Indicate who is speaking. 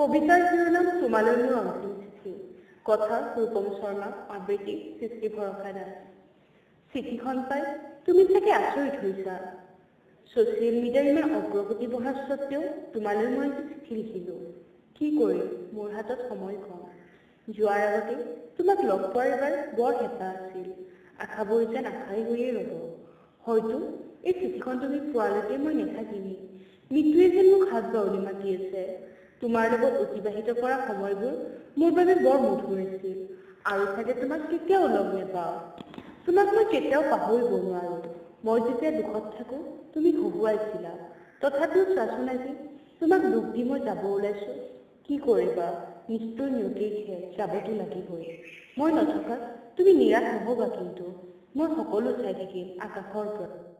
Speaker 1: কবিতাৰ শিৰোনাম তোমালৈ মোৰ অন্তিম চিঠি। কথা ৰূপম শৰ্মা, আবৃত্তি সৃষ্টি ভৰসা দাস। চিঠিখন পাই তুমি চাগে আচৰিত হৈছা। ছচিয়েল মিডিয়াৰ ইমান অগ্ৰগতি বঢ়া স্বত্বেও তোমালৈ মই এটি চিঠি লিখিলোঁ। কি কৰিম, মোৰ হাতত সময় কম। যোৱাৰ আগতে তোমাক লগ পোৱাৰ এবাৰ বৰ হেঁপাহ আছিল। আশাবোৰ যেন আশাই হৈয়ে ৰ'ব। হয়তো এই চিঠিখন তুমি পোৱালৈকে মই নাথাকিমেই। মৃত্যুৱে যেন মোক হাত বাউলি মাতি আছে। তোমাৰ লগত অতিবাহিত কৰা সময়বোৰ মোৰ বাবে বৰ মধুৰ আছিল। আৰু চাগে তোমাক কেতিয়াও লগ নাপাওঁ। তোমাক মই কেতিয়াও পাহৰিব নোৱাৰোঁ। মই যেতিয়া দুখত থাকোঁ তুমি হহুৱাইছিলা। তথাপিও চোৱাচোন আজি তোমাক দুখ দি মই যাব ওলাইছোঁ। কি কৰিবা, নিষ্ঠুৰ নিয়তিৰ খেল, যাবতো লাগিবই। মই নথকাত তুমি নিৰাশ নহ'বা কিন্তু। মই সকলো চাই থাকিম আকাশৰ পৰা।